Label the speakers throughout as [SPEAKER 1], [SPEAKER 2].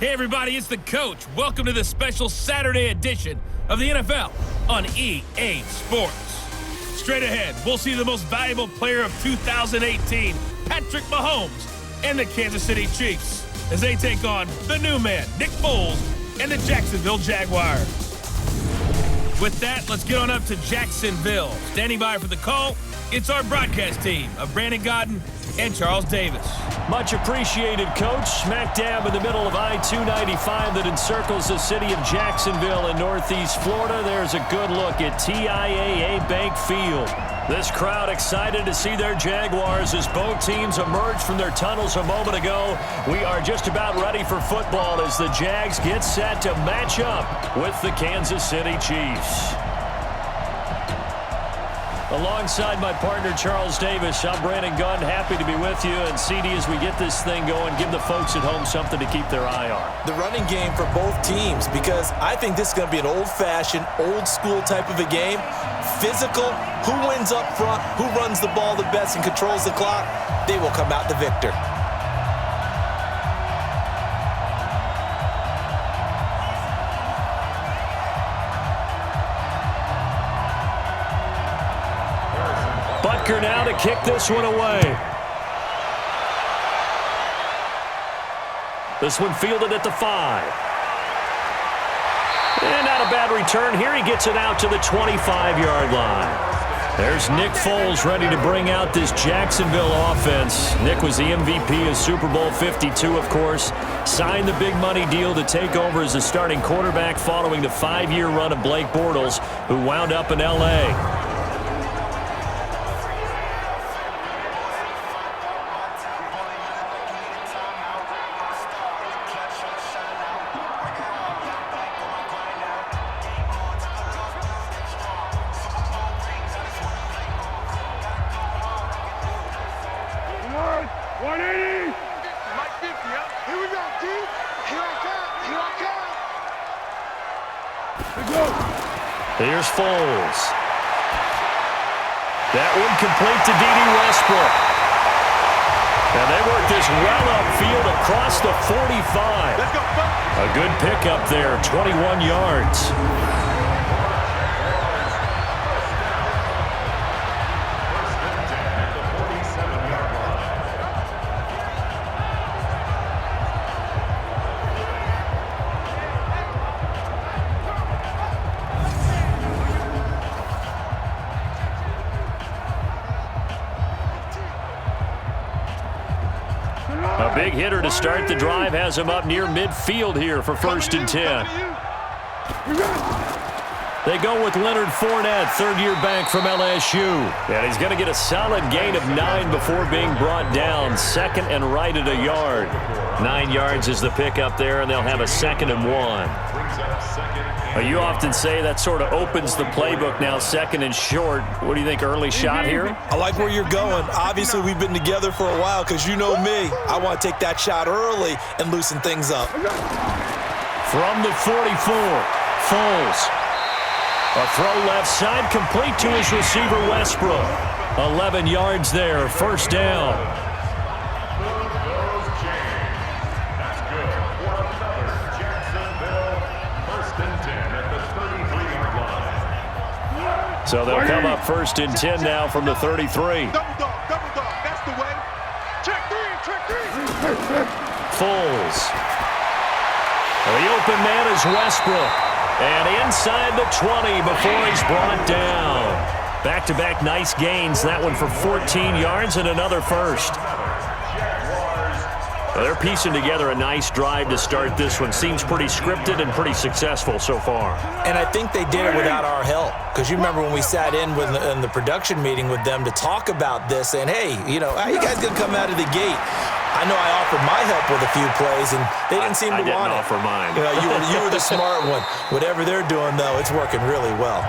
[SPEAKER 1] Hey everybody, it's the coach. Welcome to the special Saturday edition of the NFL on EA Sports. Straight ahead, we'll see the most valuable player of 2018, Patrick Mahomes, and the Kansas City Chiefs as they take on the new man, Nick Foles, and the Jacksonville Jaguars. With that, let's get on up to Jacksonville. Standing by for the call, it's our broadcast team of Brandon Godden and Charles Davis.
[SPEAKER 2] Much appreciated, Coach. Smack dab in the middle of I-295 that encircles the city of Jacksonville in northeast Florida. There's a good look at TIAA Bank Field. This crowd excited to see their Jaguars as both teams emerged from their tunnels a moment ago. We are just about ready for football as the Jags get set to match up with the Kansas City Chiefs. Alongside my partner, Charles Davis, I'm Brandon Gunn. Happy to be with you. And CD, as we get this thing going, give the folks at home something to keep their eye on.
[SPEAKER 3] The running game for both teams, because I think this is going to be an old-fashioned, old-school type of a game. Physical, who wins up front, who runs the ball the best and controls the clock, they will come out the victor.
[SPEAKER 2] Butker now to kick this one away. This one fielded at the 5. And not a bad return here. He gets it out to the 25-yard line. There's Nick Foles ready to bring out this Jacksonville offense. Nick was the MVP of Super Bowl 52, of course. Signed the big money deal to take over as the starting quarterback following the 5-year run of Blake Bortles, who wound up in L.A. Here's Foles. That one complete to D.D. Westbrook. And they work this well upfield across the 45. A good pickup there, 21 yards. A big hitter to start the drive has him up near midfield here for 1st and 10. They go with Leonard Fournette, third-year back from LSU. And he's going to get a solid gain of 9 before being brought down. Second and right at a yard. 9 yards is the pickup there, and they'll have a 2nd and 1. You often say that sort of opens the playbook now, 2nd and short. What do you think, early shot here?
[SPEAKER 3] I like where you're going. Obviously, we've been together for a while because you know me. I want to take that shot early and loosen things up.
[SPEAKER 2] From the 44, Foles. A throw left side, complete to his receiver, Westbrook. 11 yards there, 1st down. So they'll come up 1st and 10 now from the 33.
[SPEAKER 4] Double dog, that's the way. Check three.
[SPEAKER 2] Foles. The open man is Westbrook. And inside the 20 before he's brought down. Back-to-back nice gains. That one for 14 yards and another 1st. They're piecing together a nice drive to start this one. Seems pretty scripted and pretty successful so far.
[SPEAKER 3] And I think they did it without our help. Because you remember when we sat in the production meeting with them to talk about this, saying, hey, you know, how you guys going to come out of the gate? I know I offered my help with a few plays, and they didn't seem to want it.
[SPEAKER 2] I didn't offer mine.
[SPEAKER 3] You know, you were the smart one. Whatever they're doing, though, it's working really well.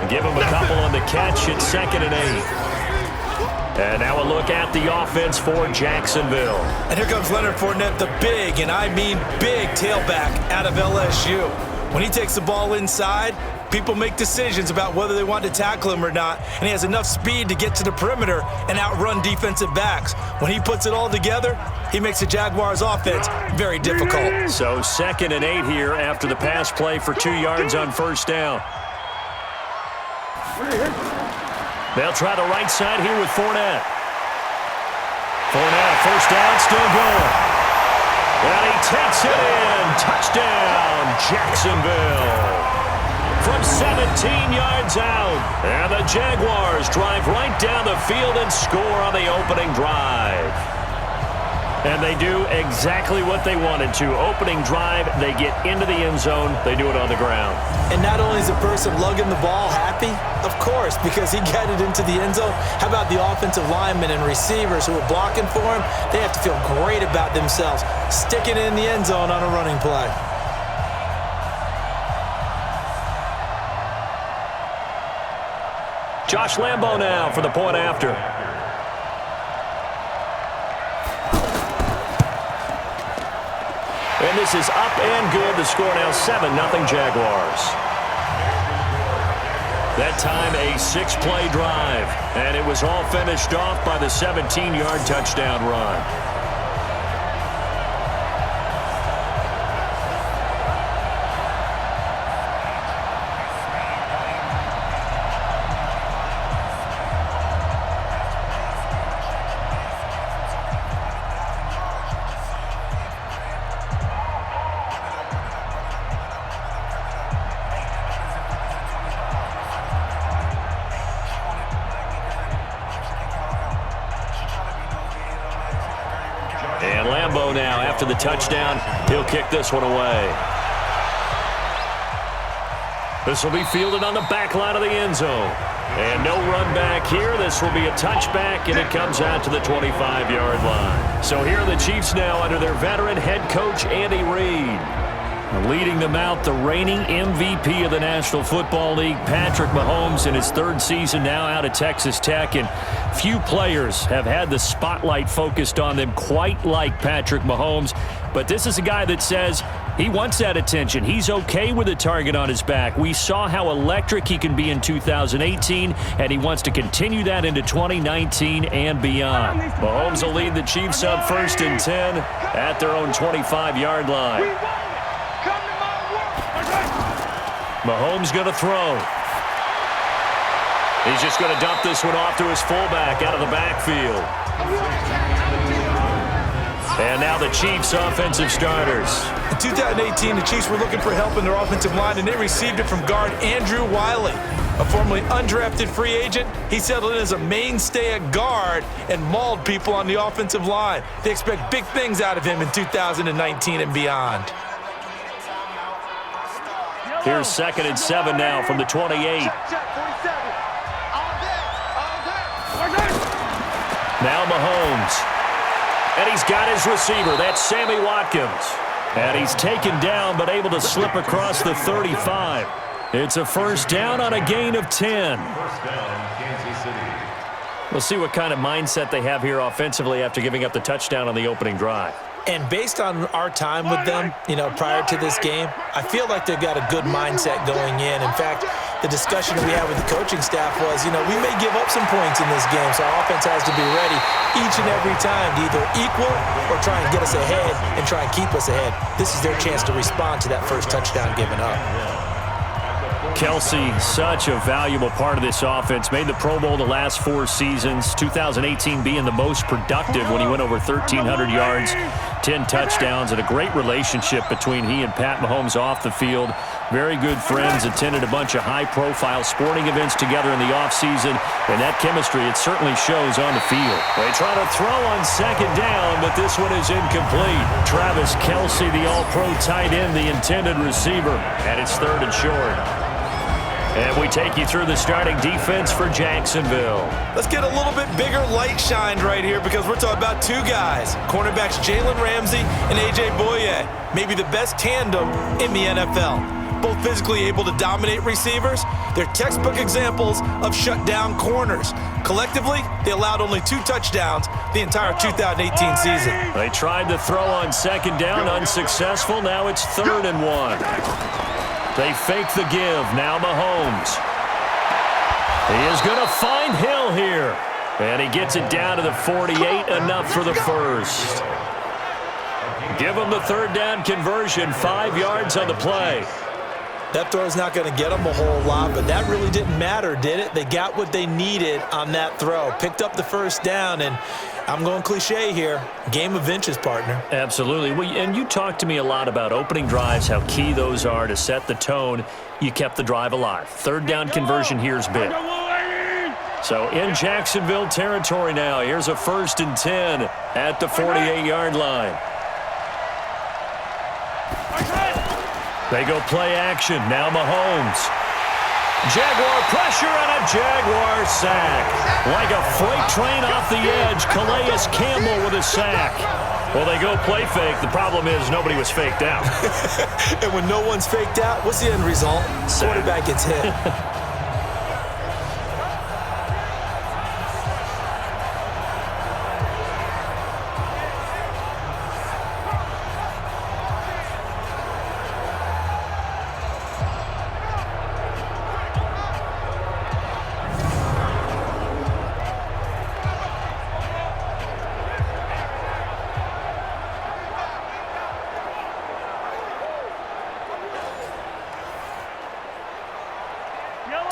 [SPEAKER 2] Give them a couple on the catch at 2nd and 8. And now a look at the offense for Jacksonville.
[SPEAKER 3] And here comes Leonard Fournette, the big, and I mean big, tailback out of LSU. When he takes the ball inside, people make decisions about whether they want to tackle him or not, and he has enough speed to get to the perimeter and outrun defensive backs. When he puts it all together, he makes the Jaguars' offense very difficult.
[SPEAKER 2] So 2nd and 8 here after the pass play for 2 yards on first down. They'll try the right side here with Fournette. Fournette, first down, still going. And he takes it in. Touchdown, Jacksonville. From 17 yards out. And the Jaguars drive right down the field and score on the opening drive. And they do exactly what they wanted to. Opening drive, they get into the end zone. They do it on the ground.
[SPEAKER 3] And not only is the person lugging the ball happy, of course, because he got it into the end zone. How about the offensive linemen and receivers who are blocking for him? They have to feel great about themselves, sticking it in the end zone on a running play.
[SPEAKER 2] Josh Lambo now for the point after. And this is up and good. The score now 7-0 Jaguars. That time a 6-play drive. And it was all finished off by the 17-yard touchdown run. And Lambo now, after the touchdown, he'll kick this one away. This will be fielded on the back line of the end zone. And no run back here. This will be a touchback, and it comes out to the 25-yard line. So here are the Chiefs now under their veteran head coach, Andy Reid. Leading them out, the reigning MVP of the National Football League, Patrick Mahomes, in his 3rd season now out of Texas Tech. And few players have had the spotlight focused on them quite like Patrick Mahomes. But this is a guy that says he wants that attention. He's okay with a target on his back. We saw how electric he can be in 2018, and he wants to continue that into 2019 and beyond. Mahomes will lead the Chiefs up 1st and 10 at their own 25-yard line. Mahomes going to throw. He's just going to dump this one off to his fullback out of the backfield. And now the Chiefs' offensive starters.
[SPEAKER 3] In 2018, the Chiefs were looking for help in their offensive line, and they received it from guard Andrew Wiley, a formerly undrafted free agent. He settled in as a mainstay at guard and mauled people on the offensive line. They expect big things out of him in 2019 and beyond.
[SPEAKER 2] Here's 2nd and 7 now from the 28. Now Mahomes. And he's got his receiver. That's Sammy Watkins. And he's taken down but able to slip across the 35. It's a 1st down on a gain of 10. We'll see what kind of mindset they have here offensively after giving up the touchdown on the opening drive.
[SPEAKER 3] And based on our time with them, prior to this game, I feel like they've got a good mindset going in. In fact, the discussion that we had with the coaching staff was, we may give up some points in this game, so our offense has to be ready each and every time to either equal or try and get us ahead and try and keep us ahead. This is their chance to respond to that first touchdown given up.
[SPEAKER 2] Kelsey, such a valuable part of this offense. Made the Pro Bowl the last 4 seasons. 2018 being the most productive when he went over 1,300 yards, 10 touchdowns, and a great relationship between he and Pat Mahomes off the field. Very good friends, attended a bunch of high-profile sporting events together in the offseason, and that chemistry, it certainly shows on the field. They try to throw on 2nd down, but this one is incomplete. Travis Kelsey, the all-pro tight end, the intended receiver, and it's 3rd and short. And we take you through the starting defense for Jacksonville.
[SPEAKER 3] Let's get a little bit bigger light shined right here because we're talking about 2 guys. Cornerbacks Jalen Ramsey and A.J. Boye. Maybe the best tandem in the NFL. Both physically able to dominate receivers. They're textbook examples of shutdown corners. Collectively, they allowed only 2 touchdowns the entire 2018 season.
[SPEAKER 2] They tried to throw on 2nd down, unsuccessful. Now it's 3rd and 1. They fake the give. Now Mahomes. He is going to find Hill here. And he gets it down to the 48, enough for the first. Give him the third down conversion, 5 yards on the play.
[SPEAKER 3] That throw's not going to get them a whole lot, but that really didn't matter, did it? They got what they needed on that throw. Picked up the first down, and I'm going cliche here. Game of inches, partner.
[SPEAKER 2] Absolutely. Well, and you talked to me a lot about opening drives, how key those are to set the tone. You kept the drive alive. Third down conversion here is big. So in Jacksonville territory now, here's a 1st and 10 at the 48-yard line. They go play action. Now Mahomes. Jaguar pressure and a Jaguar sack. Like a freight train off the edge, Calais Campbell with a sack. Well, they go play fake. The problem is nobody was faked out.
[SPEAKER 3] And when no one's faked out, what's the end result? Quarterback gets hit.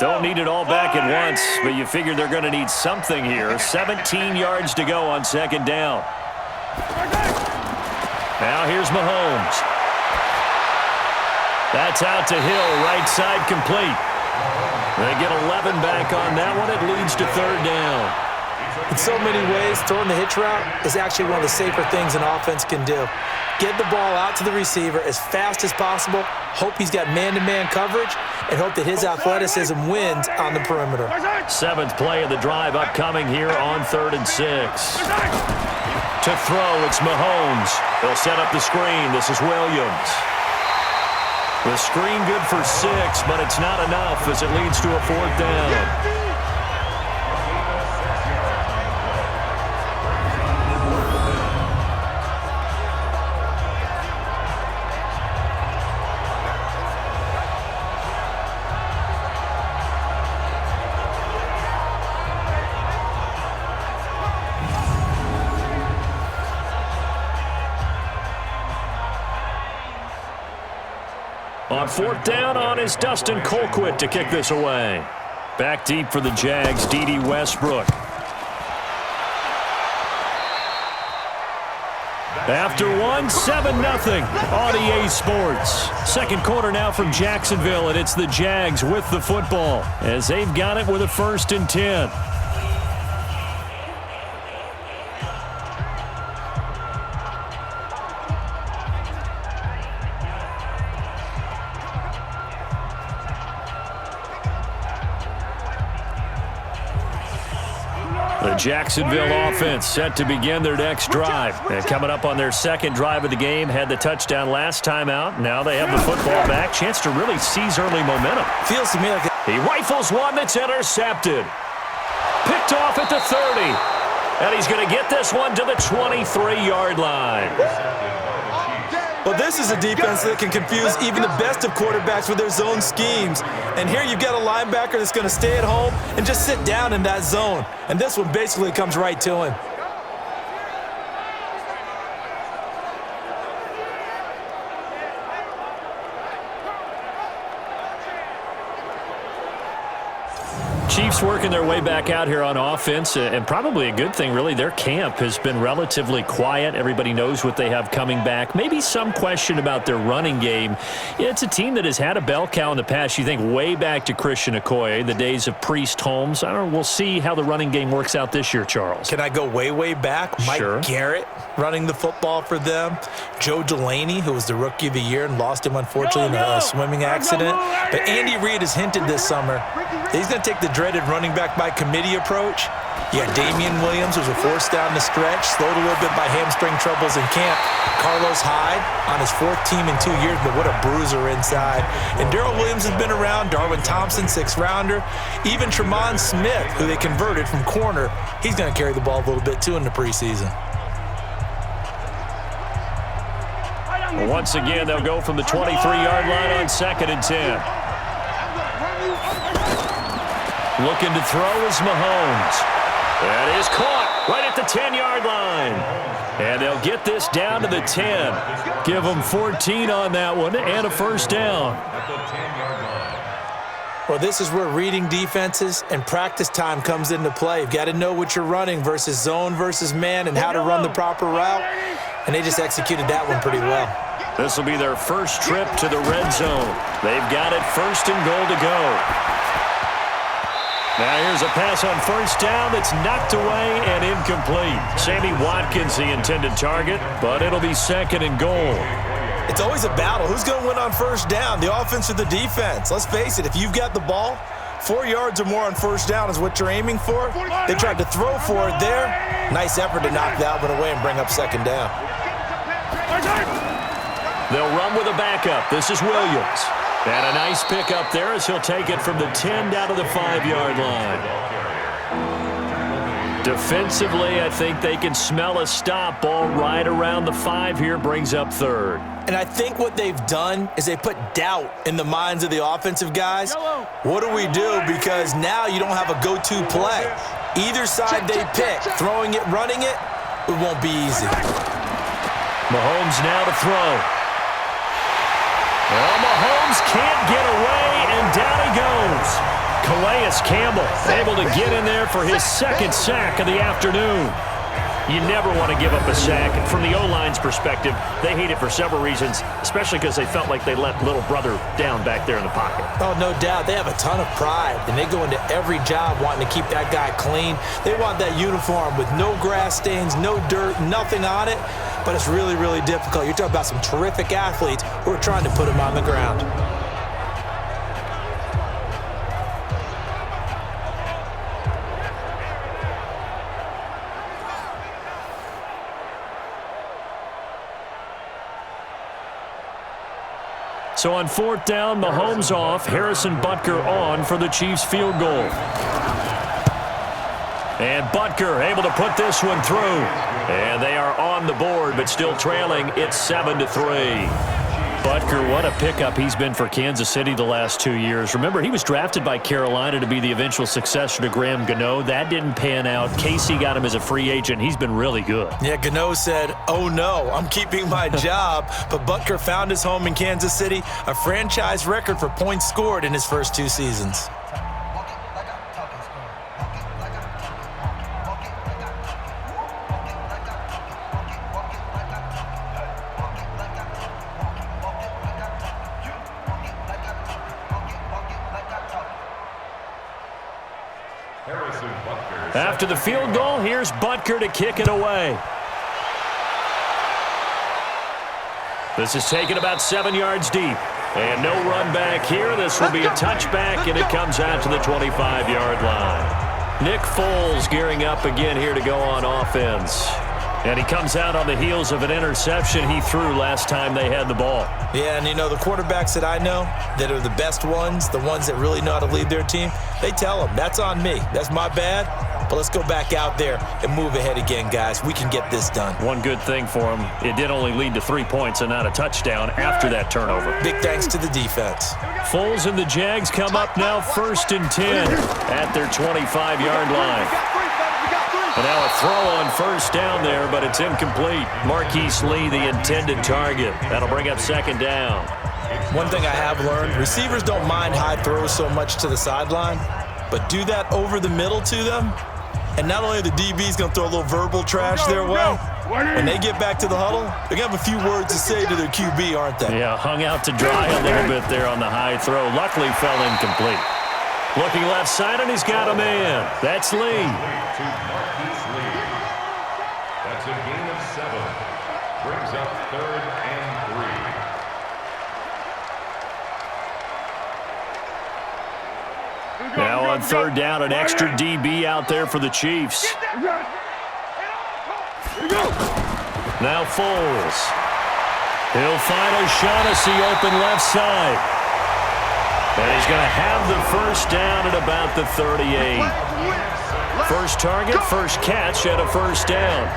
[SPEAKER 2] Don't need it all back at once, but you figure they're going to need something here. 17 yards to go on 2nd down. Now here's Mahomes. That's out to Hill, right side complete. They get 11 back on that one. It leads to 3rd down.
[SPEAKER 3] In so many ways, throwing the hitch route is actually one of the safer things an offense can do. Get the ball out to the receiver as fast as possible, hope he's got man-to-man coverage, and hope that his athleticism wins on the perimeter.
[SPEAKER 2] 7th play of the drive upcoming here on 3rd and 6. To throw, it's Mahomes. They'll set up the screen. This is Williams. The screen good for 6, but it's not enough as it leads to a 4th down. On 4th down on is Dustin Colquitt to kick this away. Back deep for the Jags, D.D. Westbrook. After one, 7-0 on EA Sports. 2nd quarter now from Jacksonville, and it's the Jags with the football as they've got it with a 1st and 10. The Jacksonville offense set to begin their next drive. And coming up on their 2nd drive of the game, had the touchdown last time out. Now they have the football back. Chance to really seize early momentum.
[SPEAKER 3] Feels to me like
[SPEAKER 2] he rifles one that's intercepted. Picked off at the 30. And he's going to get this one to the 23-yard line.
[SPEAKER 3] Well, this is a defense that can confuse even the best of quarterbacks with their zone schemes. And here you've got a linebacker that's going to stay at home and just sit down in that zone. And this one basically comes right to him.
[SPEAKER 2] Chiefs working their way back out here on offense, and probably a good thing, really. Their camp has been relatively quiet. Everybody knows what they have coming back. Maybe some question about their running game. It's a team that has had a bell cow in the past. You think way back to Christian Okoye, the days of Priest Holmes. I don't know. We'll see how the running game works out this year, Charles.
[SPEAKER 3] Can I go way, way back?
[SPEAKER 2] Sure.
[SPEAKER 3] Mike Garrett running the football for them. Joe Delaney, who was the Rookie of the Year and lost him, unfortunately, in a swimming accident. But Andy Reid has hinted this summer that he's going to take the dreaded running back by committee approach. You got Damian Williams, who's a force down the stretch, slowed a little bit by hamstring troubles in camp. Carlos Hyde on his 4th team in 2 years, but what a bruiser inside. And Darrell Williams has been around. Darwin Thompson, 6th-rounder. Even Tremont Smith, who they converted from corner, he's going to carry the ball a little bit, too, in the preseason.
[SPEAKER 2] Once again, they'll go from the 23-yard line on 2nd and 10. Looking to throw is Mahomes. That is caught right at the 10-yard line. And they'll get this down to the 10. Give them 14 on that one and a first down.
[SPEAKER 3] Well, this is where reading defenses and practice time comes into play. You've got to know what you're running versus zone versus man and how to run the proper route. And they just executed that one pretty well.
[SPEAKER 2] This will be their first trip to the red zone. They've got it 1st and goal to go. Now here's a pass on first down that's knocked away and incomplete. Sammy Watkins the intended target, but it'll be 2nd and goal.
[SPEAKER 3] It's always a battle. Who's going to win on first down, the offense or the defense? Let's face it, if you've got the ball, 4 yards or more on first down is what you're aiming for. They tried to throw for it there. Nice effort to knock that one away and bring up 2nd down.
[SPEAKER 2] They'll run with a backup. This is Williams. And a nice pickup there as he'll take it from the 10 down to the 5-yard line. Defensively, I think they can smell a stop. Ball right around the 5 here, brings up 3rd.
[SPEAKER 3] And I think what they've done is they put doubt in the minds of the offensive guys. What do we do? Because now you don't have a go-to play. Either side they pick, throwing it, running it, it won't be easy.
[SPEAKER 2] Mahomes now to throw. Well, Mahomes can't get away, and down he goes. Calais Campbell able to get in there for his 2nd sack of the afternoon. You never want to give up a sack. From the O-line's perspective, they hate it for several reasons, especially because they felt like they let little brother down back there in the pocket.
[SPEAKER 3] Oh, no doubt. They have a ton of pride, and they go into every job wanting to keep that guy clean. They want that uniform with no grass stains, no dirt, nothing on it, but it's really, really difficult. You're talking about some terrific athletes who are trying to put him on the ground.
[SPEAKER 2] So on 4th down, Mahomes off, Harrison Butker on for the Chiefs field goal. And Butker able to put this one through. And they are on the board, but still trailing. It's 7-3. Butker, what a pickup he's been for Kansas City the last 2 years. Remember, he was drafted by Carolina to be the eventual successor to Graham Gano. That didn't pan out. Casey got him as a free agent. He's been really good.
[SPEAKER 3] Yeah, Gano said, oh no, I'm keeping my job. But Butker found his home in Kansas City, a franchise record for points scored in his first 2 seasons.
[SPEAKER 2] After the field goal, here's Butker to kick it away. This is taken about 7 yards deep. And no run back here. This will be a touchback, and it comes out to the 25-yard line. Nick Foles gearing up again here to go on offense. And he comes out on the heels of an interception he threw last time they had the ball.
[SPEAKER 3] Yeah, and you know, the quarterbacks that I know that are the best ones, the ones that really know how to lead their team, they tell them, that's on me. That's my bad. But let's go back out there and move ahead again, guys. We can get this done.
[SPEAKER 2] One good thing for him, it did only lead to 3 points and not a touchdown after that turnover.
[SPEAKER 3] Big thanks to the defense.
[SPEAKER 2] Foles and the Jags come up now 1st and 10 at their 25-yard line. And now a throw on first down there, but it's incomplete. Marquise Lee, the intended target. That'll bring up 2nd down.
[SPEAKER 3] One thing I have learned, receivers don't mind high throws so much to the sideline, but do that over the middle to them, and not only are the DBs going to throw a little verbal trash their way, when they get back to the huddle, they're going to have a few words to say to their QB, aren't they?
[SPEAKER 2] Yeah, hung out to dry a little bit there on the high throw. Luckily fell incomplete. Looking left side, and he's got a man. That's Lee.
[SPEAKER 5] That's a gain of 7. Brings up 3rd and 3.
[SPEAKER 2] Now on 3rd down, an extra DB out there for the Chiefs. Now Foles. He'll find O'Shaughnessy open left side. And he's going to have the first down at about the 38. First target, first catch, and a first down.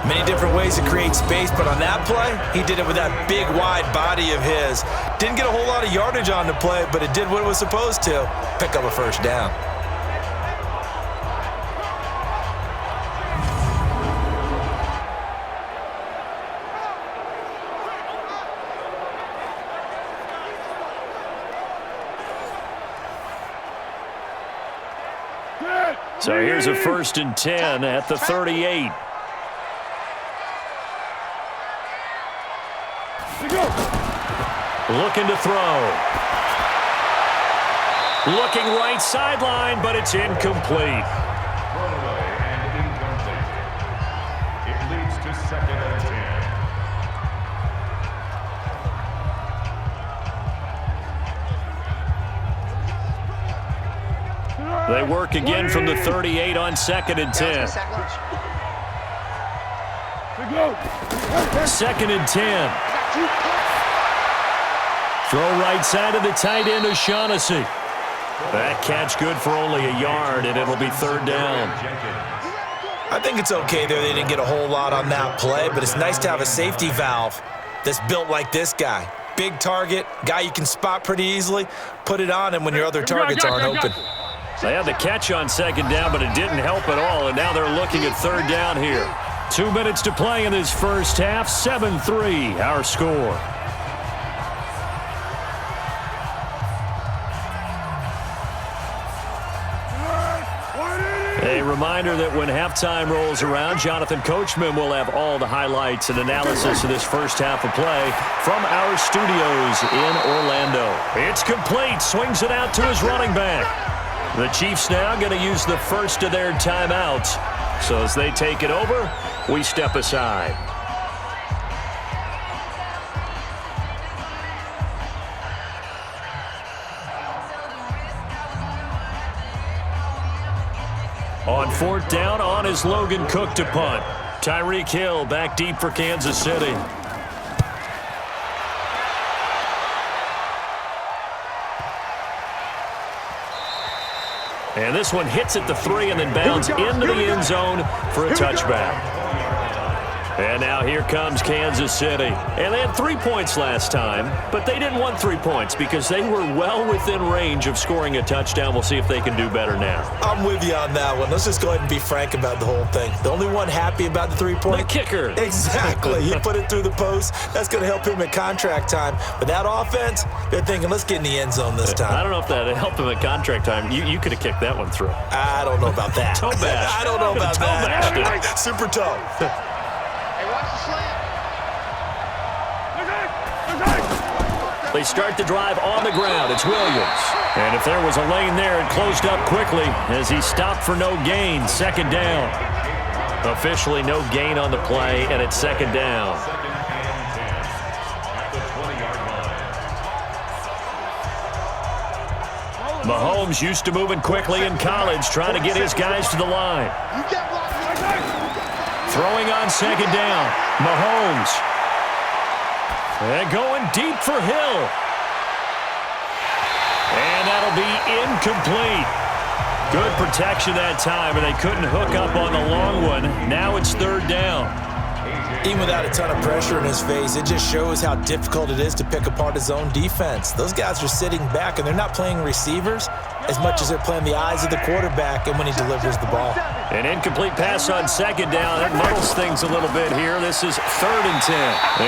[SPEAKER 3] Many different ways to create space, but on that play, he did it with that big, wide body of his. Didn't get a whole lot of yardage on the play, but it did what it was supposed to. Pick up a first down.
[SPEAKER 2] So here's a 1st and 10 at the 38. Looking to throw. Looking right sideline, but it's incomplete.
[SPEAKER 5] Throwaway and incomplete. It leads to 2nd and 10.
[SPEAKER 2] They work again from the 38 on 2nd and 10. 2nd and 10. Throw right side of the tight end, O'Shaughnessy. That catch good for only a yard, and it'll be 3rd down.
[SPEAKER 3] I think it's okay there. They didn't get a whole lot on that play, but it's nice to have a safety valve that's built like this guy. Big target, guy you can spot pretty easily. Put it on him when your other targets aren't open.
[SPEAKER 2] They had the catch on 2nd down, but it didn't help at all, and now they're looking at 3rd down here. 2 minutes to play in this first half, 7-3 our score. A reminder that when halftime rolls around, Jonathan Coachman will have all the highlights and analysis of this first half of play from our studios in Orlando. It's complete. Swings it out to his running back. The Chiefs now going to use the first of their timeouts. So as they take it over, we step aside. On 4th down, on is Logan Cook to punt. Tyreek Hill back deep for Kansas City. And this one hits at the 3 and then bounds into the end zone for a touchback. And now here comes Kansas City. And they had 3 points last time, but they didn't want 3 points because they were well within range of scoring a touchdown. We'll see if they can do better now.
[SPEAKER 3] I'm with you on that one. Let's just go ahead and be frank about the whole thing. The only one happy about the 3-point?
[SPEAKER 2] The kicker.
[SPEAKER 3] Exactly. He put it through the post. That's going to help him at contract time. But that offense, they're thinking, let's get in the end zone this time.
[SPEAKER 2] I don't know if that helped him at contract time. You could have kicked that one through.
[SPEAKER 3] I don't know about that.
[SPEAKER 2] Toe bash.
[SPEAKER 3] I don't know about that.
[SPEAKER 2] Bashed it.
[SPEAKER 3] Super toe.
[SPEAKER 2] They start the drive on the ground. It's Williams. And if there was a lane there, it closed up quickly as he stopped for no gain. 2nd down. Officially no gain on the play, and it's 2nd down. Mahomes used to moving quickly in college, trying to get his guys to the line. Throwing on 2nd down. Mahomes. And going deep for Hill. And that'll be incomplete. Good protection that time, and they couldn't hook up on the long one. Now it's 3rd down.
[SPEAKER 3] Even without a ton of pressure in his face, it just shows how difficult it is to pick apart his own defense. Those guys are sitting back, and they're not playing receivers as much as they're playing the eyes of the quarterback and when he delivers the ball.
[SPEAKER 2] An incomplete pass on 2nd down. That muddles things a little bit here. This is 3rd and 10.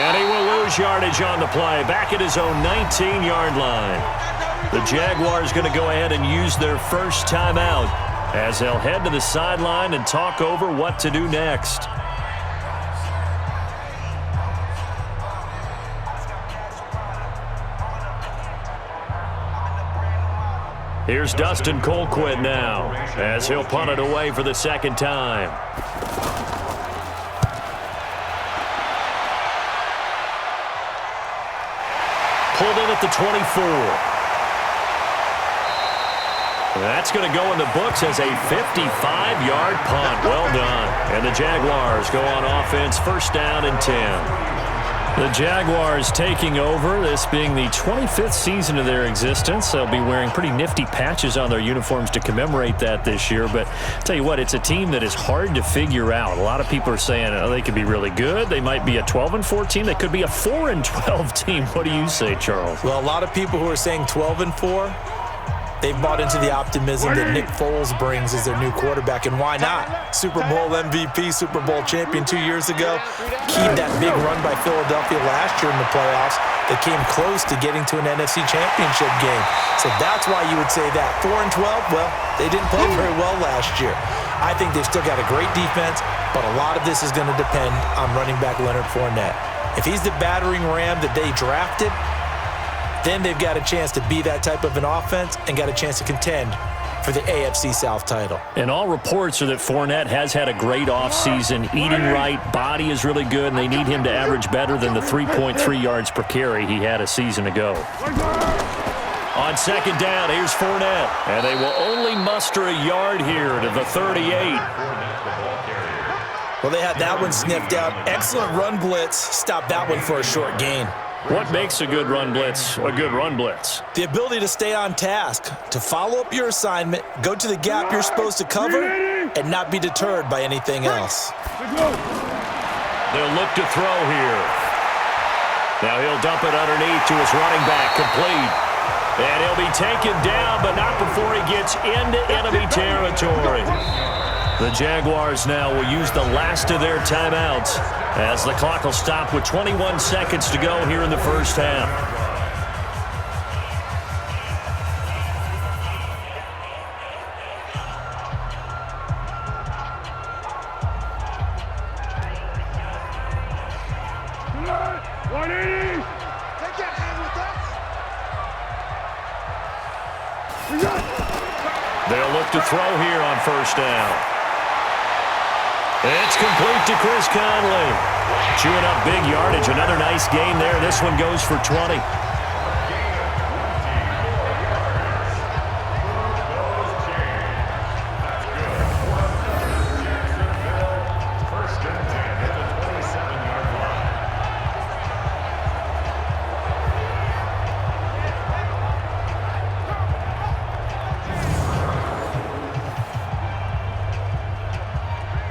[SPEAKER 2] And he will lose yardage on the play. Back at his own 19-yard line. The Jaguars going to go ahead and use their first timeout as they'll head to the sideline and talk over what to do next. Here's Dustin Colquitt now as he'll punt it away for the 2nd time. Pulled in at the 24. That's going to go in the books as a 55-yard punt. Well done. And the Jaguars go on offense, 1st down and 10. The Jaguars taking over, this being the 25th season of their existence. They'll be wearing pretty nifty patches on their uniforms to commemorate that this year. But I'll tell you what, it's a team that is hard to figure out. A lot of people are saying, oh, they could be really good. They might be a 12-4 team. They could be a 4-12 team. What do you say, Charles?
[SPEAKER 3] Well, a lot of people who are saying 12-4, they've bought into the optimism that Nick Foles brings as their new quarterback, and why not? Super Bowl MVP, Super Bowl champion 2 years ago. Keyed that big run by Philadelphia last year in the playoffs that came close to getting to an NFC championship game. So that's why you would say that. 4-12, well, they didn't play very well last year. I think they've still got a great defense, but a lot of this is going to depend on running back Leonard Fournette. If he's the battering ram that they drafted, then they've got a chance to be that type of an offense and got a chance to contend for the AFC South title.
[SPEAKER 2] And all reports are that Fournette has had a great offseason, eating right, body is really good, and they need him to average better than the 3.3 yards per carry he had a season ago. On second down, here's Fournette, and they will only muster a yard here to the 38.
[SPEAKER 3] Well, they had that one sniffed out. Excellent run blitz. Stopped that one for a short gain.
[SPEAKER 2] What makes a good run blitz a good run blitz?
[SPEAKER 3] The ability to stay on task, to follow up your assignment, go to the gap you're supposed to cover, and not be deterred by anything else.
[SPEAKER 2] They'll look to throw here. Now he'll dump it underneath to his running back, complete. And he'll be taken down, but not before he gets into enemy territory. The Jaguars now will use the last of their timeouts as the clock will stop with 21 seconds to go here in the first half. They'll look to throw here on first down. It's complete to Chris Conley. Chewing up big yardage. Another nice gain there. This one goes for 20.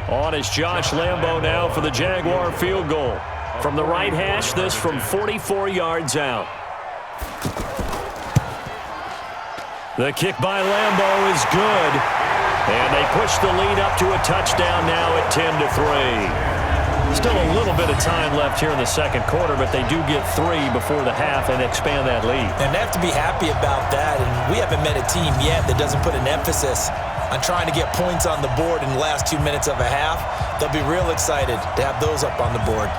[SPEAKER 2] On is Josh Lambo now for the Jaguar field goal. From the right hash, this from 44 yards out. The kick by Lambo is good. And they push the lead up to a touchdown now at 10-3. Still a little bit of time left here in the second quarter, but they do get 3 before the half and expand that lead.
[SPEAKER 3] And they have to be happy about that. And we haven't met a team yet that doesn't put an emphasis on trying to get points on the board in the last 2 minutes of a half. They'll be real excited to have those up on the board.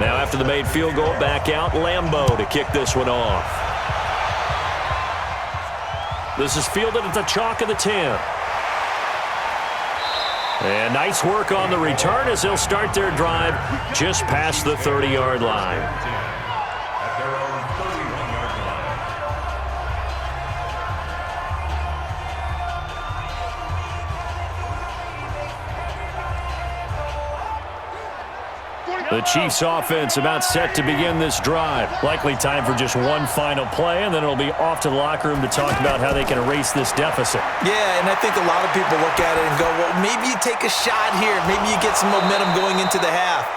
[SPEAKER 2] Now after the made field goal, back out Lambo to kick this one off. This is fielded at the chalk of the 10. And nice work on the return as they'll start their drive just past the 30-yard line.
[SPEAKER 5] At their own 31-yard line.
[SPEAKER 2] The Chiefs offense about set to begin this drive. Likely time for just one final play, and then it'll be off to the locker room to talk about how they can erase this deficit.
[SPEAKER 3] Yeah, and I think a lot of people look at it and go, well, maybe you take a shot here. Maybe you get some momentum going into the half.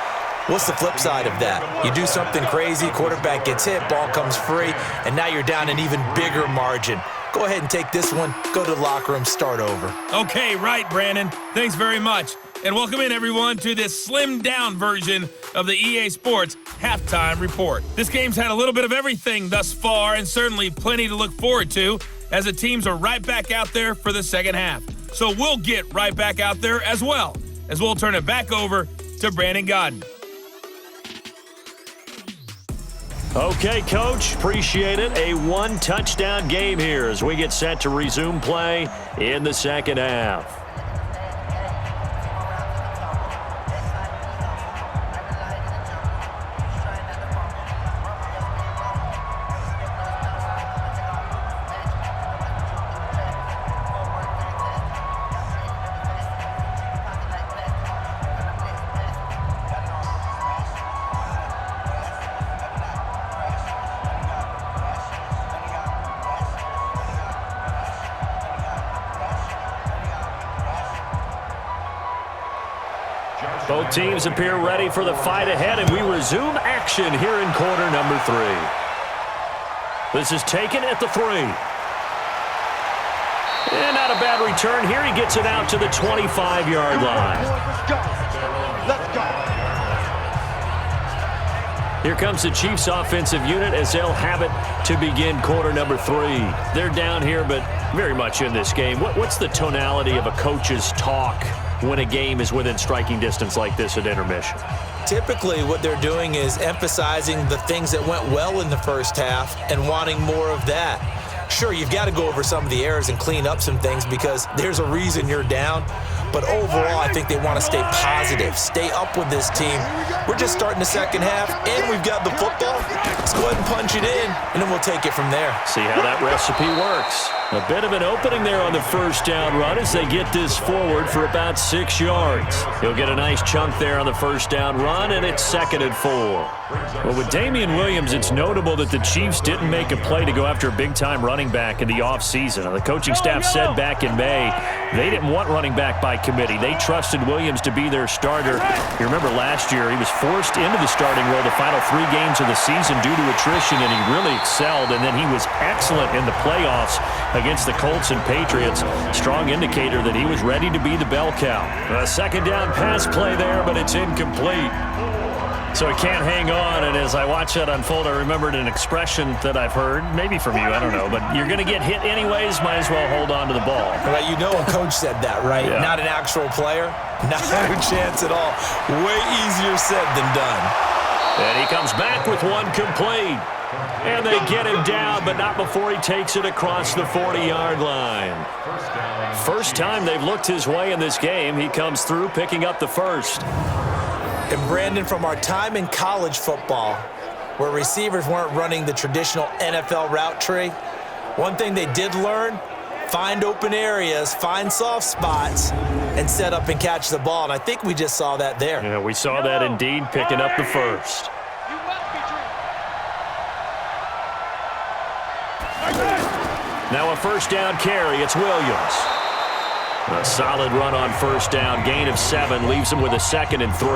[SPEAKER 3] What's the flip side of that? You do something crazy, quarterback gets hit, ball comes free, and now you're down an even bigger margin. Go ahead and take this one, go to the locker room, start over.
[SPEAKER 1] Okay, right, Brandon. Thanks very much. And welcome in, everyone, to this slimmed-down version of the EA Sports Halftime Report. This game's had a little bit of everything thus far, and certainly plenty to look forward to, as the teams are right back out there for the second half. So we'll get right back out there as well, as we'll turn it back over to Brandon Godden.
[SPEAKER 2] Okay, Coach, appreciate it. A one-touchdown game here as we get set to resume play in the second half. Both teams appear ready for the fight ahead, and we resume action here in quarter number 3. This is taken at the 3. And not a bad return here. He gets it out to the 25-yard line.
[SPEAKER 4] Let's go.
[SPEAKER 2] Here comes the Chiefs offensive unit as they'll have it to begin quarter number 3. They're down here, but very much in this game. What's the tonality of a coach's talk when a game is within striking distance like this at intermission?
[SPEAKER 3] Typically, what they're doing is emphasizing the things that went well in the first half and wanting more of that. Sure, you've got to go over some of the errors and clean up some things because there's a reason you're down. But overall, I think they want to stay positive, stay up with this team. We're just starting the second half, and we've got the football. Let's go ahead and punch it in, and then we'll take it from there.
[SPEAKER 2] See how that recipe works. A bit of an opening there on the first down run as they get this forward for about 6 yards. He'll get a nice chunk there on the first down run, and it's 2nd and 4. Well, with Damian Williams, it's notable that the Chiefs didn't make a play to go after a big-time running back in the offseason. The coaching staff said back in May they didn't want running back by committee. They trusted Williams to be their starter. You remember last year he was forced into the starting role the final 3 games of the season due to attrition, and he really excelled, and then he was excellent in the playoffs against the Colts and Patriots. Strong indicator that he was ready to be the bell cow. A second down pass play there, but it's incomplete. So he can't hang on, and as I watch that unfold, I remembered an expression that I've heard, maybe from you, I don't know, but you're going to get hit anyways, might as well hold on to the ball.
[SPEAKER 3] Right, you know a coach said that, right?
[SPEAKER 2] Yeah.
[SPEAKER 3] Not an actual player. Not a chance at all. Way easier said than done.
[SPEAKER 2] And he comes back with one complete. And they get him down, but not before he takes it across the 40-yard line. First time they've looked his way in this game. He comes through picking up the first.
[SPEAKER 3] And Brandon, from our time in college football, where receivers weren't running the traditional NFL route tree, one thing they did learn, find open areas, find soft spots, and set up and catch the ball. And I think we just saw that there.
[SPEAKER 2] Yeah, we saw that indeed, picking up the first. Now a first down carry. It's Williams. A solid run on first down. Gain of 7 leaves him with a 2nd and 3.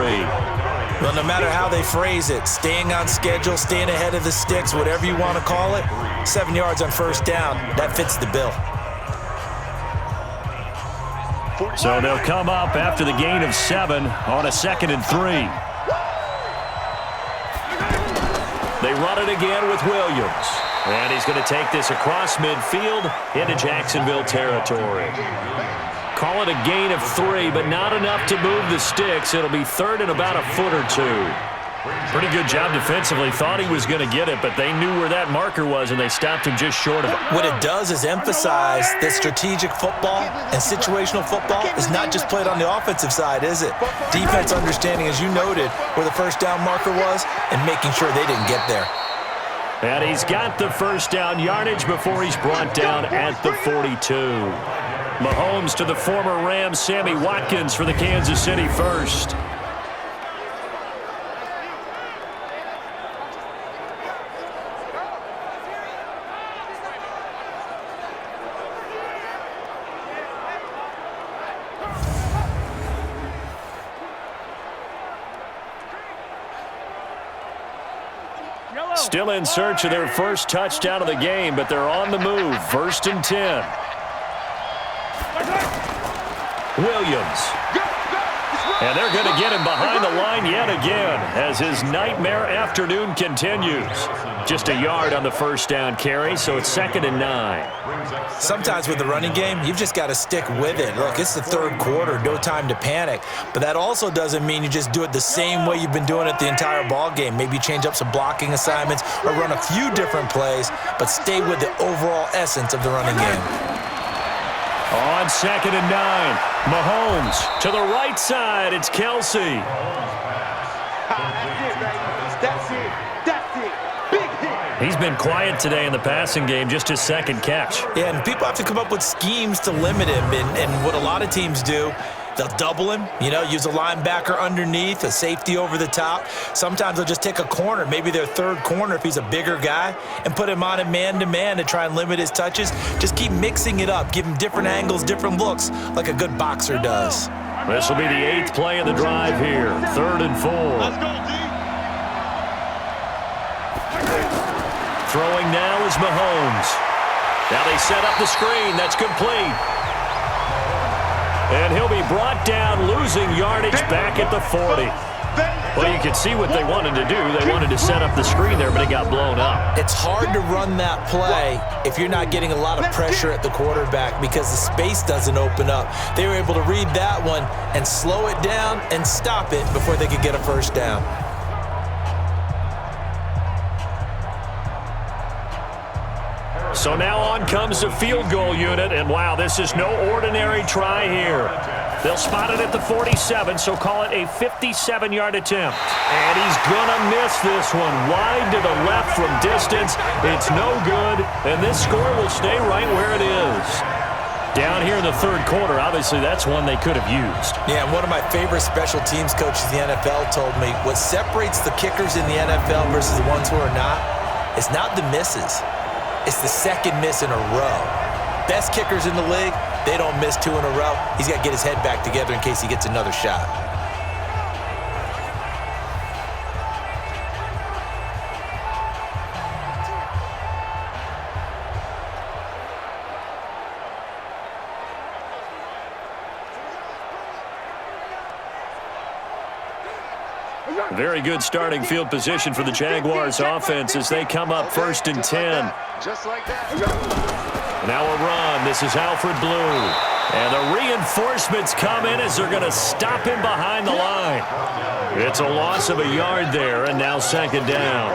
[SPEAKER 3] Well, no matter how they phrase it, staying on schedule, staying ahead of the sticks, whatever you want to call it, 7 yards on first down, that fits the bill.
[SPEAKER 2] So they'll come up after the gain of 7 on a 2nd and 3. They run it again with Williams. And he's going to take this across midfield into Jacksonville territory. Call it a gain of 3, but not enough to move the sticks. It'll be 3rd and about a foot or 2. Pretty good job defensively. Thought he was going to get it, but they knew where that marker was, and they stopped him just short of it.
[SPEAKER 3] What it does is emphasize that strategic football and situational football is not just played on the offensive side, is it? Defense understanding, as you noted, where the first down marker was and making sure they didn't get there.
[SPEAKER 2] And he's got the first down yardage before he's brought down at the 42. Mahomes to the former Rams, Sammy Watkins for the Kansas City first. Still in search of their first touchdown of the game, but they're on the move. 1st and 10. Williams. And they're going to get him behind the line yet again as his nightmare afternoon continues. Just a yard on the first down carry, so it's 2nd and 9.
[SPEAKER 3] Sometimes with the running game, you've just got to stick with it. Look, it's the 3rd quarter, no time to panic. But that also doesn't mean you just do it the same way you've been doing it the entire ball game. Maybe change up some blocking assignments or run a few different plays, but stay with the overall essence of the running game.
[SPEAKER 2] On 2nd and 9, Mahomes to the right side. It's Kelsey.
[SPEAKER 4] That's it. That's it. Big hit.
[SPEAKER 2] He's been quiet today in the passing game, just his 2nd catch.
[SPEAKER 3] Yeah, and people have to come up with schemes to limit him, and what a lot of teams do, they'll double him, use a linebacker underneath, a safety over the top. Sometimes they'll just take a corner, maybe their 3rd corner if he's a bigger guy, and put him on a man-to-man to try and limit his touches. Just keep mixing it up, give him different angles, different looks, like a good boxer does.
[SPEAKER 2] This will be the 8th play of the drive here. 3rd and 4.
[SPEAKER 4] Let's go, D.
[SPEAKER 2] Throwing now is Mahomes. Now they set up the screen. That's complete. And he'll be brought down, losing yardage back at the 40. Well, you can see what they wanted to do. They wanted to set up the screen there, but it got blown up.
[SPEAKER 3] It's hard to run that play if you're not getting a lot of pressure at the quarterback because the space doesn't open up. They were able to read that one and slow it down and stop it before they could get a first down.
[SPEAKER 2] So now on comes the field goal unit, and wow, this is no ordinary try here. They'll spot it at the 47, so call it a 57-yard attempt. And he's going to miss this one. Wide to the left from distance. It's no good, and this score will stay right where it is. Down here in the 3rd quarter, obviously that's one they could have used.
[SPEAKER 3] Yeah, one of my favorite special teams coaches in the NFL told me what separates the kickers in the NFL versus the ones who are not is not the misses. It's the second miss in a row. Best kickers in the league, they don't miss 2 in a row. He's got to get his head back together in case he gets another shot.
[SPEAKER 2] Very good starting field position for the Jaguars offense as they come up 1st and 10.
[SPEAKER 4] Just like that.
[SPEAKER 2] Now a run. This is Alfred Blue. And the reinforcements come in as they're going to stop him behind the line. It's a loss of a yard there, and now 2nd down.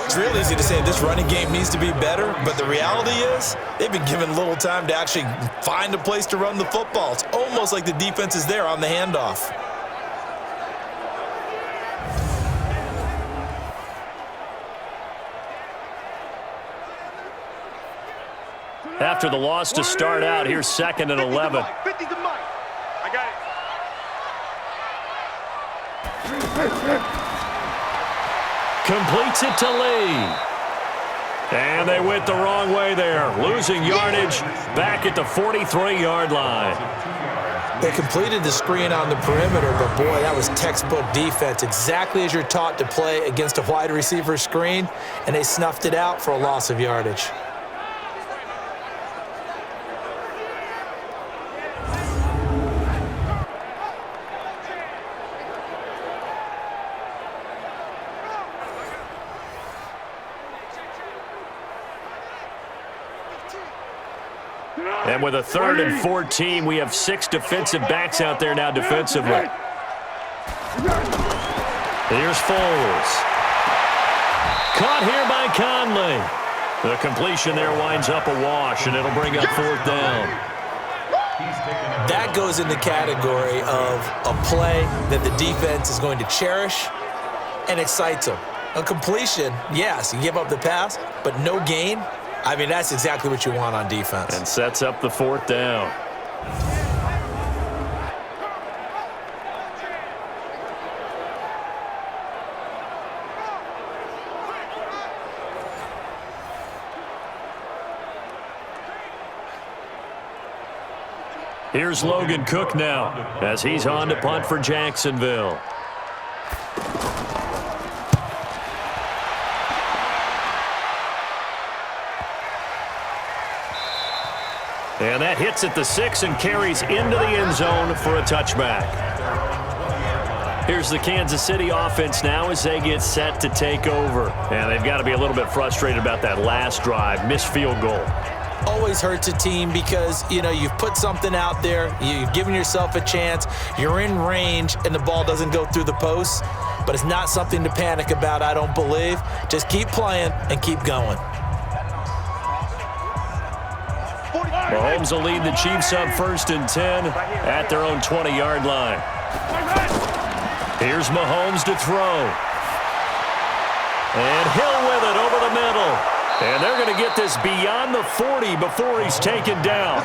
[SPEAKER 3] It's real easy to say this running game needs to be better, but the reality is they've been given little time to actually find a place to run the football. It's almost like the defense is there on the handoff.
[SPEAKER 2] After the loss to start out, here's 2nd and 11.
[SPEAKER 4] 50 to Mike. I got it.
[SPEAKER 2] Completes it to Lee. And they went the wrong way there. Losing yardage back at the 43-yard line.
[SPEAKER 3] They completed the screen on the perimeter, but boy, that was textbook defense. Exactly as you're taught to play against a wide receiver screen, and they snuffed it out for a loss of yardage.
[SPEAKER 2] And with a 3rd and 14, we have 6 defensive backs out there now defensively. Here's Foles. Caught here by Conley. The completion there winds up a wash, and it'll bring up 4th down.
[SPEAKER 3] That goes in the category of a play that the defense is going to cherish and excites them. A completion, yes, you give up the pass, but no gain. I mean, that's exactly what you want on defense.
[SPEAKER 2] And sets up the 4th down. Here's Logan Cook now as he's on to punt for Jacksonville. And that hits at the 6 and carries into the end zone for a touchback. Here's the Kansas City offense now as they get set to take over. And they've got to be a little bit frustrated about that last drive, missed field goal.
[SPEAKER 3] Always hurts a team because, you know, you've put something out there, you've given yourself a chance, you're in range, and the ball doesn't go through the posts. But it's not something to panic about, I don't believe. Just keep playing and keep going.
[SPEAKER 2] Mahomes will lead the Chiefs up 1st and 10 at their own 20-yard line. Here's Mahomes to throw. And Hill with it over the middle. And they're going to get this beyond the 40 before he's taken down.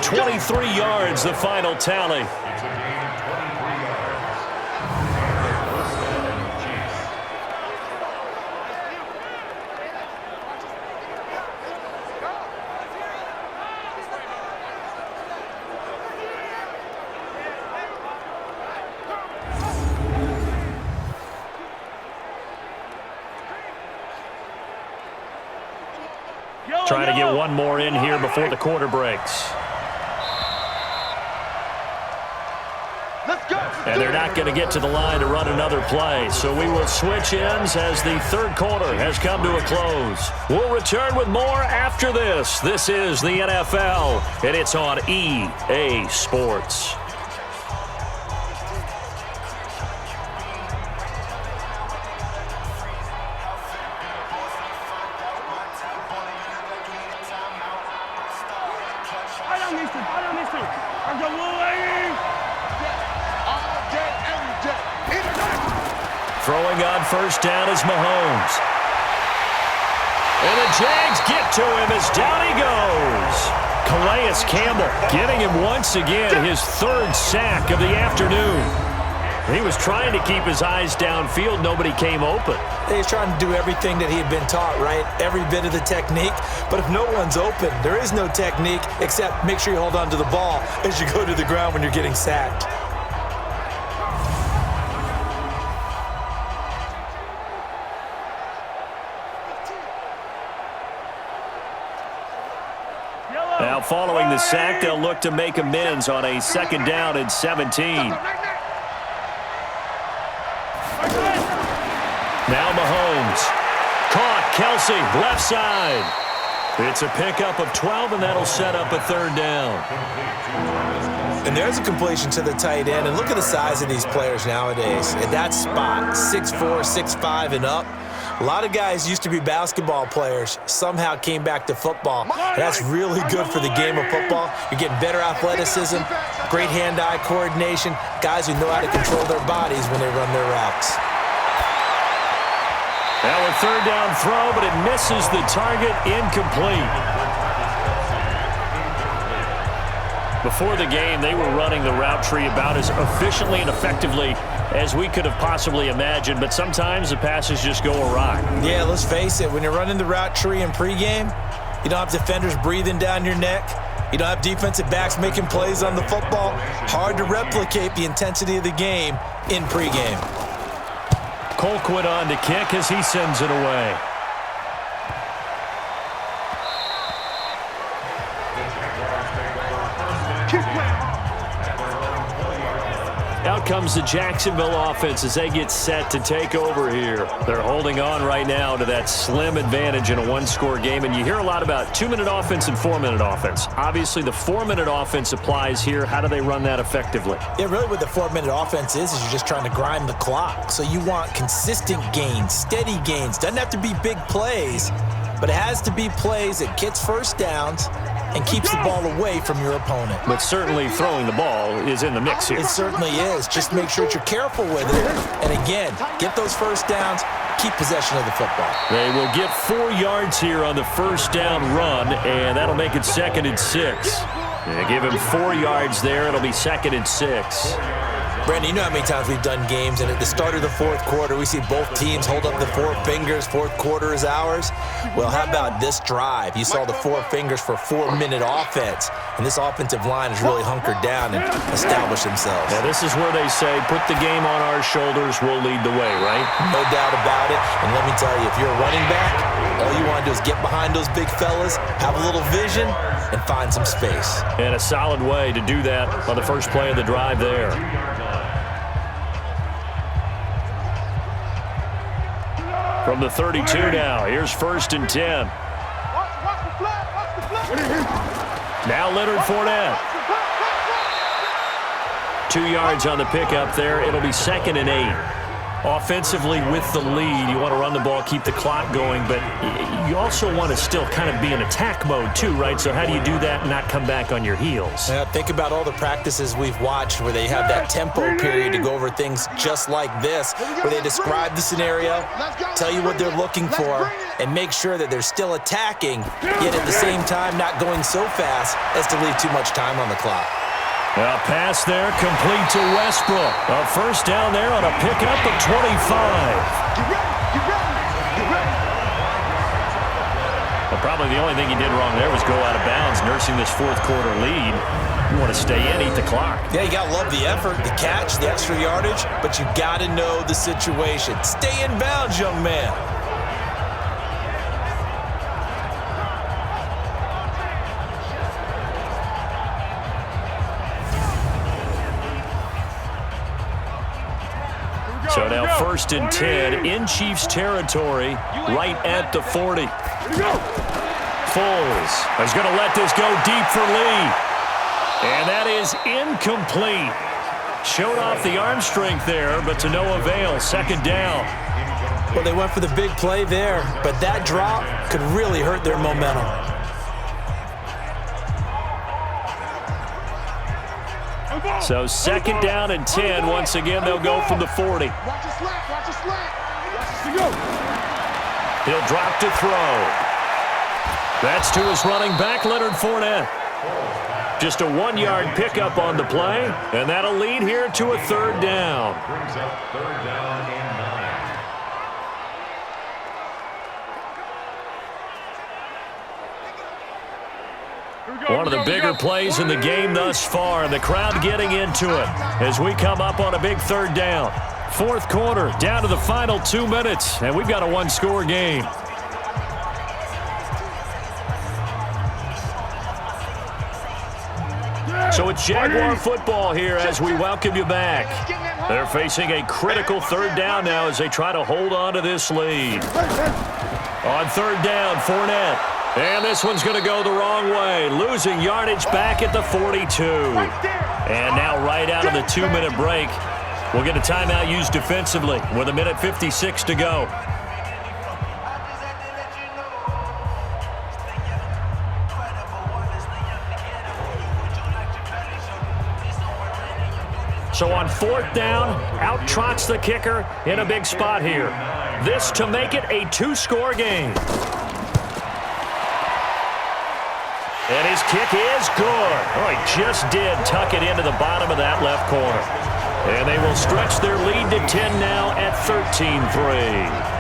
[SPEAKER 2] 23 yards, the final tally. trying to get one more in here before the quarter breaks.
[SPEAKER 4] Let's go.
[SPEAKER 2] And they're not going to get to the line to run another play. So we will switch ends as the third quarter has come to a close. We'll return with more after this. This is the NFL, and it's on EA Sports. Throwing on first down is Mahomes. And the Jags get to him as down he goes. Calais Campbell getting him once again, his third sack of the afternoon. He was trying to keep his eyes downfield. Nobody came open.
[SPEAKER 3] He's trying to do everything that he had been taught, right? Every bit of the technique. But if no one's open, there is no technique except make sure you hold on to the ball as you go to the ground when you're getting sacked.
[SPEAKER 2] Now following the sack, they'll look to make amends on a second down and 17. Now Mahomes. Caught. Kelsey, left side. It's a pickup of 12, and that'll set up a third down.
[SPEAKER 3] And there's a completion to the tight end. And look at the size of these players nowadays. At that spot, 6'4", 6'5", and up. A lot of guys used to be basketball players, somehow came back to football. And that's really good for the game of football. You're getting better athleticism, great hand-eye coordination, guys who know how to control their bodies when they run their routes.
[SPEAKER 2] Now a third down throw, but it misses the target, incomplete. Before the game, they were running the route tree about as efficiently and effectively as we could have possibly imagined, but sometimes the passes just go awry.
[SPEAKER 3] Yeah, let's face it, when you're running the route tree in pregame, you don't have defenders breathing down your neck. You don't have defensive backs making plays on the football. Hard to replicate the intensity of the game in pregame.
[SPEAKER 2] Colquitt on to kick as he sends it away. Out comes the Jacksonville offense as they get set to take over here. They're holding on right now to that slim advantage in a one-score game, and you hear a lot about 2-minute offense and 4-minute offense. Obviously, the 4-minute offense applies here. How do they run that effectively? Yeah, really what the 4-minute offense is you're just trying to grind the clock. So you want consistent gains, steady gains. Doesn't have to be big plays, but it has to be plays that gets first downs and keeps the ball away from your opponent. But certainly throwing the ball is in the mix here.
[SPEAKER 3] It certainly is. Just make sure that you're careful with it. And again, get those first downs, keep possession of the football.
[SPEAKER 2] They will get 4 yards here on the first down run, and that'll make it 2nd and 6. They give him 4 yards there. It'll be 2nd and 6.
[SPEAKER 3] Brandon, you know how many times we've done games, and at the start of the fourth quarter, we see both teams hold up the 4 fingers, fourth quarter is ours. Well, how about this drive? You saw the 4 fingers for 4-minute offense, and this offensive line has really hunkered down and established themselves.
[SPEAKER 2] Yeah, this is where they say, put the game on our shoulders, we'll lead the way, right?
[SPEAKER 3] No doubt about it, and let me tell you, if you're a running back, all you want to do is get behind those big fellas, have a little vision, and find some space.
[SPEAKER 2] And a solid way to do that on the first play of the drive there. From the 32 now, here's 1st and 10. Now Leonard Fournette. 2 yards on the pickup there. It'll be 2nd and 8. Offensively with the lead, you want to run the ball, keep the clock going, but you also want to still kind of be in attack mode too, right? So how do you do that and not come back on your heels?
[SPEAKER 3] Yeah, think about all the practices we've watched where they have that tempo period to go over things just like this, where they describe the scenario, tell you what they're looking for, and make sure that they're still attacking, yet at the same time not going so fast as to leave too much time on the clock.
[SPEAKER 2] A pass there, complete to Westbrook. A first down there on a pickup of 25. Well, probably the only thing he did wrong there was go out of bounds, nursing this fourth quarter lead. You want to stay in, eat the clock.
[SPEAKER 3] Yeah, you got to love the effort, the catch, the extra yardage, but you got to know the situation. Stay in bounds, young man.
[SPEAKER 2] So now 1st and 10 in Chiefs territory, right at the 40. Foles is going to let this go deep for Lee. And that is incomplete. Showed off the arm strength there, but to no avail. 2nd down.
[SPEAKER 3] Well, they went for the big play there, but that drop could really hurt their momentum.
[SPEAKER 2] So 2nd down and 10. Once again, they'll go from the 40. He'll drop to throw. That's to his running back, Leonard Fournette. Just a 1-yard pickup on the play, and that'll lead here to a 3rd down.
[SPEAKER 5] Brings up 3rd down and 9.
[SPEAKER 2] One of the bigger plays in the game thus far, and the crowd getting into it as we come up on a big 3rd down. 4th quarter, down to the final 2 minutes, and we've got a 1-score game. So it's Jaguar football here as we welcome you back. They're facing a critical 3rd down now as they try to hold on to this lead. On 3rd down, Fournette. And this one's going to go the wrong way, losing yardage back at the 42. And now right out of the 2-minute break, we'll get a timeout used defensively with 1:56 to go. So on 4th down, out trots the kicker in a big spot here. This to make it a 2-score game. And his kick is good. Oh, he just did tuck it into the bottom of that left corner. And they will stretch their lead to 10 now at 13-3.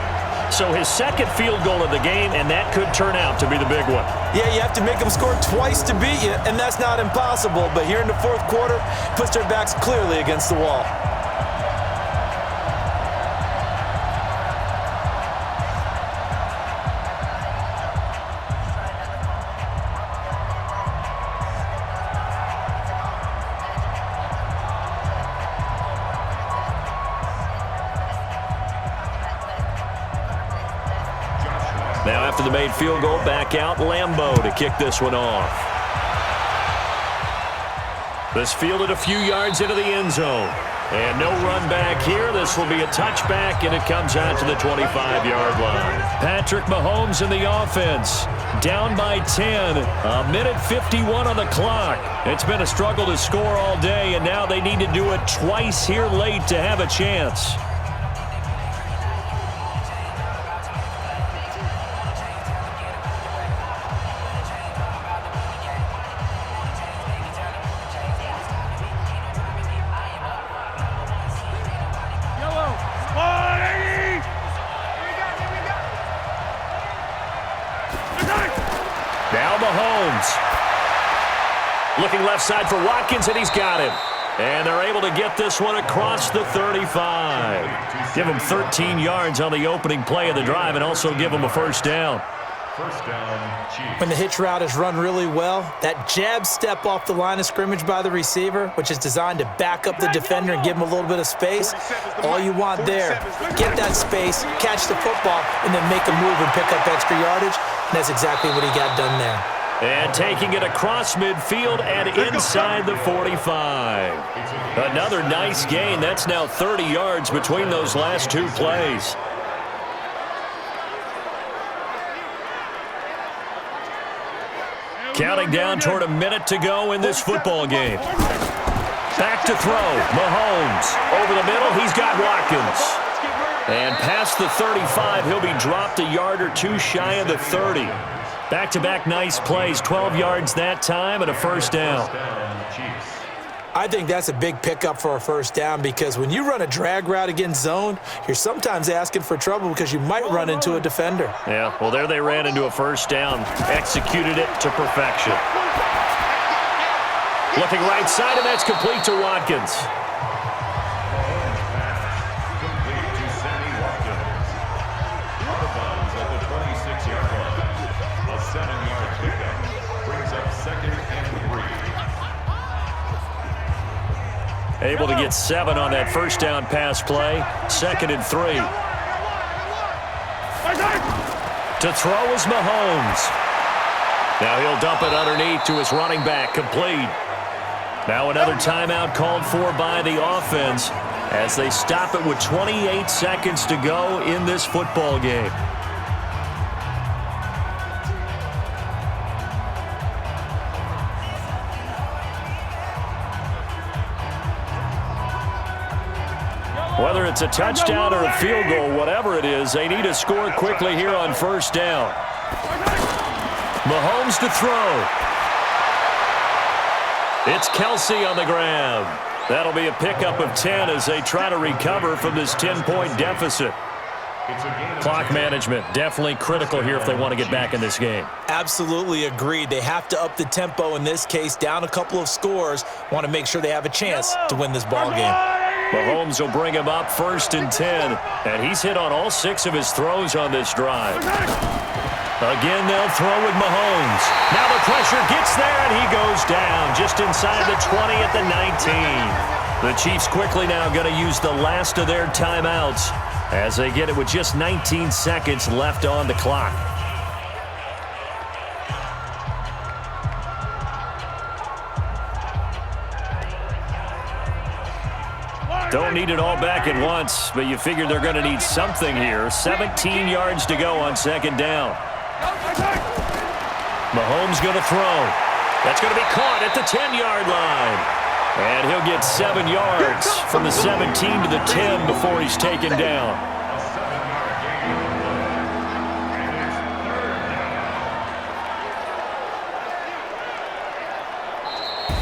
[SPEAKER 2] So his 2nd field goal of the game, and that could turn out to be the big one.
[SPEAKER 3] Yeah, you have to make them score twice to beat you, and that's not impossible. But here in the 4th quarter, puts their backs clearly against the wall.
[SPEAKER 2] Now after the made field goal, back out Lambeau to kick this one off. This fielded a few yards into the end zone. And no run back here. This will be a touchback, and it comes out to the 25-yard line. Patrick Mahomes in the offense. Down by 10. 1:51 on the clock. It's been a struggle to score all day, and now they need to do it twice here late to have a chance. Now Mahomes. Looking left side for Watkins, and he's got him. And they're able to get this one across the 35. Give him 13 yards on the opening play of the drive and also give him a 1st down.
[SPEAKER 5] 1st down, Chiefs.
[SPEAKER 3] When the hitch route is run really well, that jab step off the line of scrimmage by the receiver, which is designed to back up the defender and give him a little bit of space, all you want there, get that space, catch the football, and then make a move and pick up extra yardage. And that's exactly what he got done there.
[SPEAKER 2] And taking it across midfield and inside the 45. Another nice gain. That's now 30 yards between those last 2 plays. Counting down toward a minute to go in this football game. Back to throw. Mahomes. Over the middle, he's got Watkins. And past the 35, he'll be dropped a yard or 2 shy of the 30. Back-to-back nice plays, 12 yards that time and a 1st down.
[SPEAKER 3] I think that's a big pickup for a 1st down because when you run a drag route against zone, you're sometimes asking for trouble because you might run into a defender.
[SPEAKER 2] Yeah, well, there they ran into a 1st down. Executed it to perfection. Looking right side, and that's complete to Watkins. Able to get 7 on that first down pass play. 2nd and 3. To throw is Mahomes. Now he'll dump it underneath to his running back, complete. Now another timeout called for by the offense as they stop it with 28 seconds to go in this football game. Whether it's a touchdown or a field goal, whatever it is, they need to score quickly here on first down. Mahomes to throw. It's Kelsey on the grab. That'll be a pickup of 10 as they try to recover from this 10-point deficit. Clock management, definitely critical here if they want to get back in this game.
[SPEAKER 3] Absolutely agreed. They have to up the tempo in this case, down a couple of scores. Want to make sure they have a chance to win this ball game.
[SPEAKER 2] Mahomes will bring him up 1st and 10, and he's hit on all 6 of his throws on this drive. Again, they'll throw with Mahomes. Now the pressure gets there, and he goes down just inside the 20 at the 19. The Chiefs quickly now going to use the last of their timeouts as they get it with just 19 seconds left on the clock. Don't need it all back at once, but you figure they're going to need something here. 17 yards to go on 2nd down. Mahomes going to throw. That's going to be caught at the 10-yard line. And he'll get 7 yards from the 17 to the 10 before he's taken down.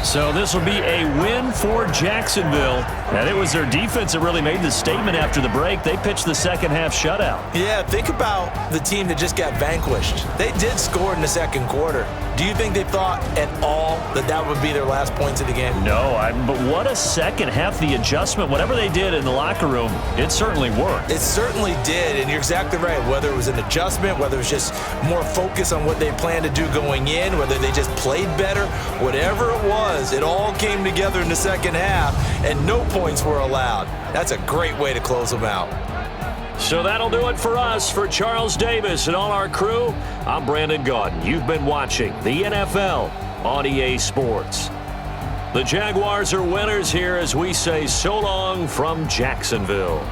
[SPEAKER 2] So this will be a win for Jacksonville. And it was their defense that really made the statement after the break. They pitched the second half shutout.
[SPEAKER 3] Yeah, think about the team that just got vanquished. They did score in the 2nd quarter. Do you think they thought at all that that would be their last points of the game?
[SPEAKER 2] No, but what a second half. The adjustment, whatever they did in the locker room, it certainly worked.
[SPEAKER 3] It certainly did, and you're exactly right. Whether it was an adjustment, whether it was just more focus on what they planned to do going in, whether they just played better, whatever it was, it all came together in the 2nd half, and no points were allowed. That's a great way to close them out.
[SPEAKER 2] So that'll do it for us. For Charles Davis and all our crew, I'm Brandon Gaudin. You've been watching the NFL on EA Sports. The Jaguars are winners here as we say so long from Jacksonville.